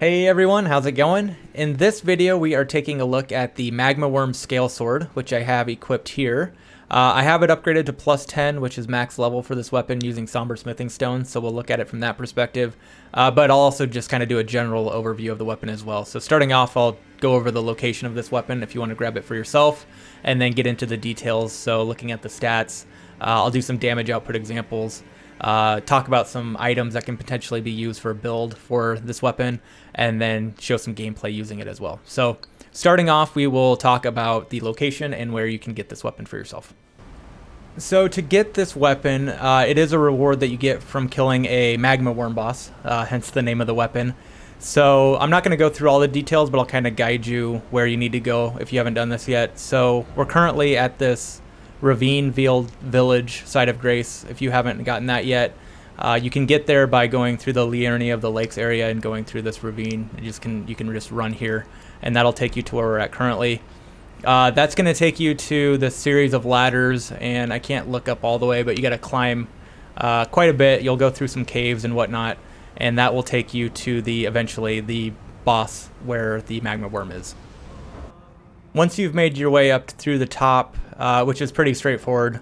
Hey everyone, how's it going? In this video, we are taking a look at the Magma Wyrm Scalesword, which I have equipped here. I have it upgraded to plus 10, which is max level for this weapon using Somber Smithing Stone, so we'll look at it from that perspective. But I'll also just kind of do a general overview of the weapon as well. So starting off, I'll go over the location of this weapon if you want to grab it for yourself, and then get into the details. So looking at the stats, I'll do some damage output examples. Talk about some items that can potentially be used for a build for this weapon, and then show some gameplay using it as well. So starting off, we will talk about the location and where you can get this weapon for yourself. So to get this weapon, it is a reward that you get from killing a Magma Wyrm boss, hence the name of the weapon. So I'm not going to go through all the details, but I'll kind of guide you where you need to go if you haven't done this yet. So we're currently at this Ravine Village, Site of Grace. If you haven't gotten that yet, you can get there by going through the Liurny of the Lakes area and going through this ravine. You can just run here, and that'll take you to where we're at currently. That's going to take you to this series of ladders, and I can't look up all the way, but you got to climb quite a bit. You'll go through some caves and whatnot, and that will take you to eventually the boss where the Magma Wyrm is. Once you've made your way up through the top, which is pretty straightforward,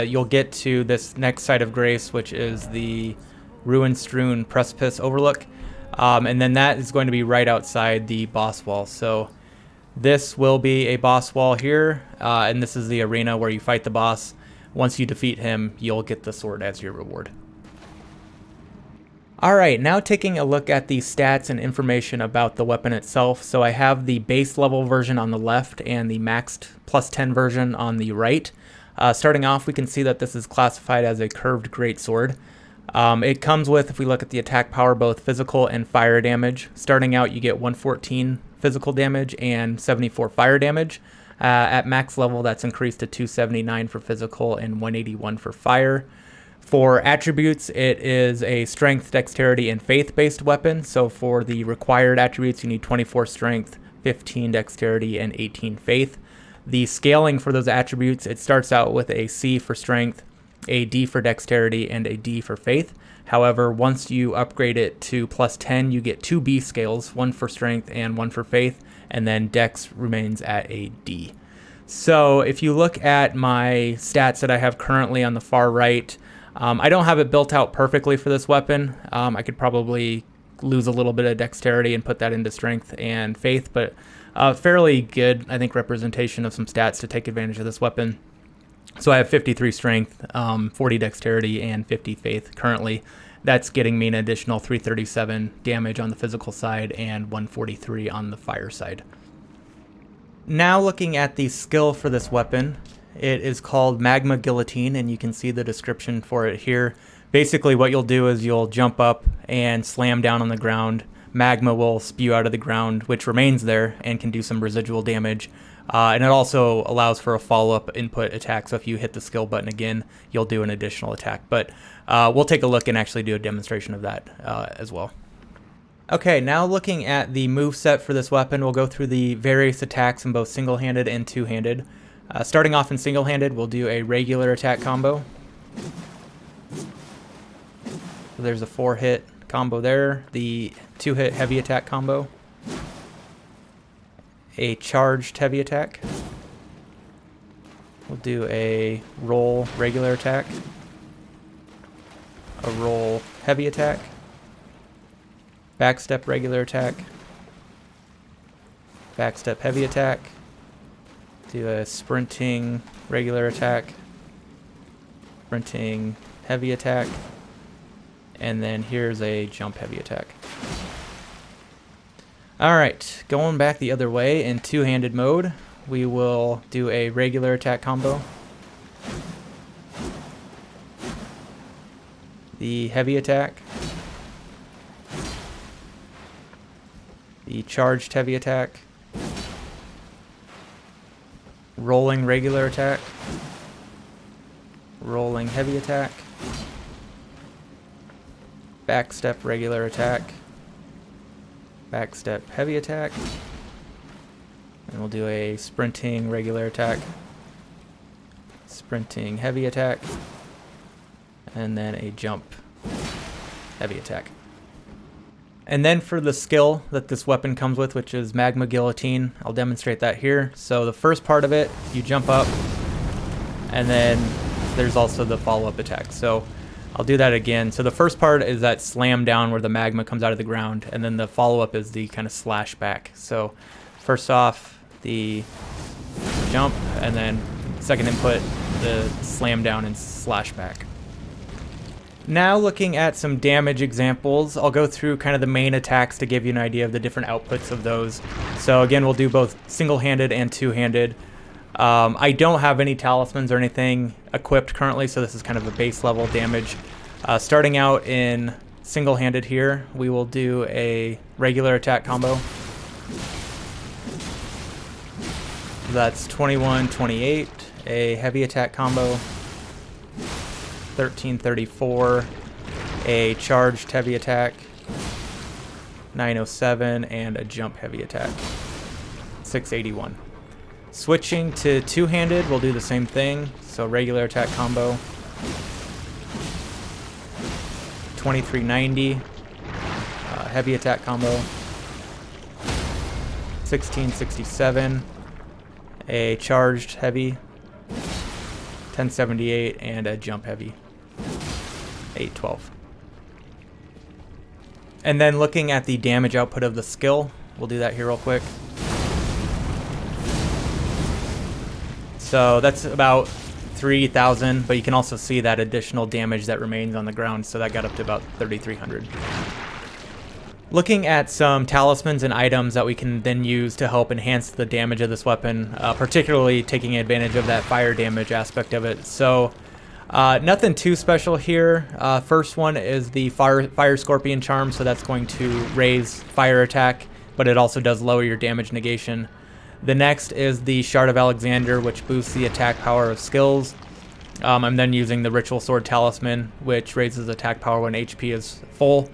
you'll get to this next Site of Grace, which is the Ruin-strewn Precipice Overlook, and then that is going to be right outside the boss wall. So this will be a boss wall here, and this is the arena where you fight the boss. Once you defeat him, you'll get the sword as your reward. Alright, now taking a look at the stats and information about the weapon itself. So I have the base level version on the left and the maxed plus 10 version on the right. Starting off, we can see that this is classified as a curved greatsword. It comes with, if we look at the attack power, both physical and fire damage. Starting out, you get 114 physical damage and 74 fire damage. At max level, that's increased to 279 for physical and 181 for fire. For attributes, it is a strength, dexterity, and faith-based weapon. So for the required attributes, you need 24 strength, 15 dexterity, and 18 faith. The scaling for those attributes, it starts out with a C for strength, a D for dexterity, and a D for faith. However, once you upgrade it to plus 10, you get 2 B scales, one for strength and one for faith, and then dex remains at a D. So if you look at my stats that I have currently on the far right, I don't have it built out perfectly for this weapon. I could probably lose a little bit of dexterity and put that into strength and faith, but fairly good, I think, representation of some stats to take advantage of this weapon. So I have 53 strength, 40 dexterity, and 50 faith currently. That's getting me an additional 337 damage on the physical side and 143 on the fire side. Now looking at the skill for this weapon, it is called Magma Guillotine, and you can see the description for it here. Basically what you'll do is you'll jump up and slam down on the ground. Magma will spew out of the ground, which remains there and can do some residual damage. And it also allows for a follow-up input attack, so if you hit the skill button again, you'll do an additional attack. But we'll take a look and actually do a demonstration of that as well. Okay, now looking at the moveset for this weapon, we'll go through the various attacks in both single-handed and two-handed. Starting off in single-handed, we'll do a regular attack combo. So there's a 4-hit combo there. The 2-hit heavy attack combo. A charged heavy attack. We'll do a roll regular attack. A roll heavy attack. Backstep regular attack. Backstep heavy attack. Do a sprinting regular attack, sprinting heavy attack, and then here's a jump heavy attack. Alright, going back the other way in two-handed mode, we will do a regular attack combo, the heavy attack, the charged heavy attack, rolling regular attack, rolling heavy attack, backstep regular attack, backstep heavy attack, and we'll do a sprinting regular attack, sprinting heavy attack, and then a jump heavy attack. And then for the skill that this weapon comes with, which is Magma Guillotine, I'll demonstrate that here. So the first part of it, you jump up, and then there's also the follow-up attack. So I'll do that again. So the first part is that slam down where the magma comes out of the ground, and then the follow-up is the kind of slash back. So first off, the jump, and then second input, the slam down and slash back. Now looking at some damage examples, I'll go through kind of the main attacks to give you an idea of the different outputs of those. So again, we'll do both single-handed and two-handed. I don't have any talismans or anything equipped currently, so this is kind of a base level damage. Starting out in single-handed here, we will do a regular attack combo. That's 21-28, a heavy attack combo. 1334, a charged heavy attack, 907, and a jump heavy attack, 681. Switching to two-handed, we'll do the same thing. So regular attack combo, 2390, heavy attack combo, 1667, a charged heavy, 1078, and a jump heavy, 812. And then looking at the damage output of the skill, we'll do that here real quick. So that's about 3,000, but you can also see that additional damage that remains on the ground, so that got up to about 3,300. Looking at some talismans and items that we can then use to help enhance the damage of this weapon, particularly taking advantage of that fire damage aspect of it. So nothing too special here. First one is the fire scorpion charm, so that's going to raise fire attack, but it also does lower your damage negation. The next is the Shard of Alexander, which boosts the attack power of skills. I'm then using the Ritual Sword Talisman, which raises attack power when HP is full.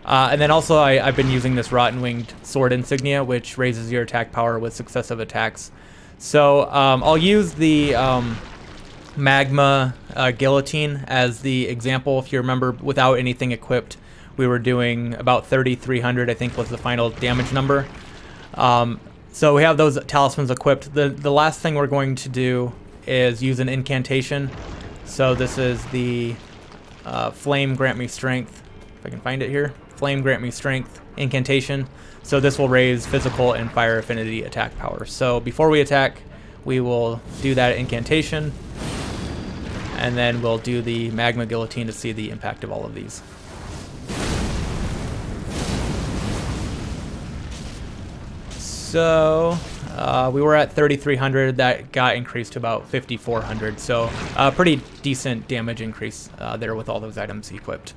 And then also I've been using this Rotten Winged Sword Insignia, which raises your attack power with successive attacks. So I'll use the Magma Guillotine as the example. If you remember, without anything equipped, we were doing about 3,300, I think was the final damage number. So we have those talismans equipped. The last thing we're going to do is use an incantation. So this is the Flame Grant Me Strength, if I can find it here. Flame Grant Me Strength incantation. So this will raise physical and fire affinity attack power. So before we attack, we will do that incantation, and then we'll do the Magma Guillotine to see the impact of all of these. So we were at 3,300. That got increased to about 5,400. So a pretty decent damage increase there with all those items equipped.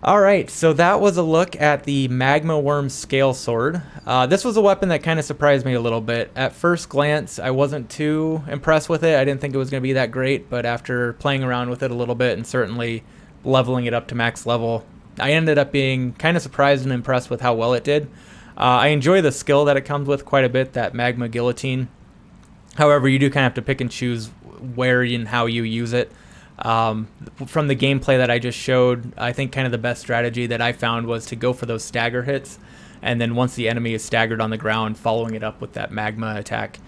Alright, so that was a look at the Magma Wyrm Scalesword. This was a weapon that kind of surprised me a little bit. At first glance, I wasn't too impressed with it. I didn't think it was going to be that great, but after playing around with it a little bit and certainly leveling it up to max level, I ended up being kind of surprised and impressed with how well it did. I enjoy the skill that it comes with quite a bit, that Magma Guillotine. However, you do kind of have to pick and choose where and how you use it. From the gameplay that I just showed, I think kind of the best strategy that I found was to go for those stagger hits, and then once the enemy is staggered on the ground, following it up with that magma attack.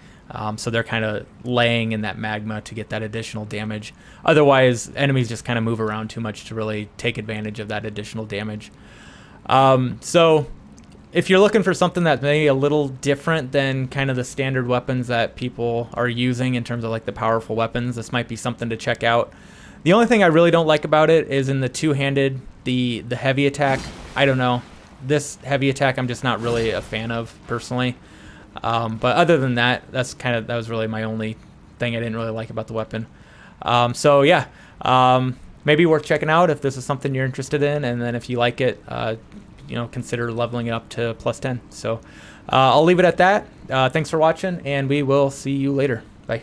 So they're kind of laying in that magma to get that additional damage. Otherwise, enemies just kind of move around too much to really take advantage of that additional damage. So if you're looking for something that's maybe a little different than kind of the standard weapons that people are using in terms of like the powerful weapons, this might be something to check out. The only thing I really don't like about it is in the two-handed, the heavy attack. I don't know. This heavy attack I'm just not really a fan of personally. But other than that, that was really my only thing I didn't really like about the weapon. So yeah, maybe worth checking out if this is something you're interested in, and then if you like it, consider leveling it up to +10. So I'll leave it at that. Thanks for watching, and we will see you later. Bye.